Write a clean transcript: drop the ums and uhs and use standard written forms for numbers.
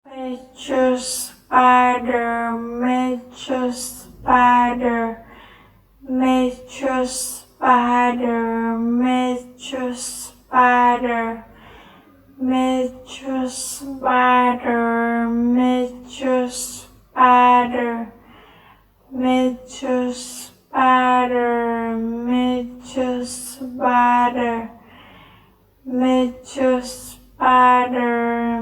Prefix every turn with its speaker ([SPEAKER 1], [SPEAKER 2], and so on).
[SPEAKER 1] Major spider, major spider, major spider, major spider, major spider, major spider, major spider, major spider, major spider,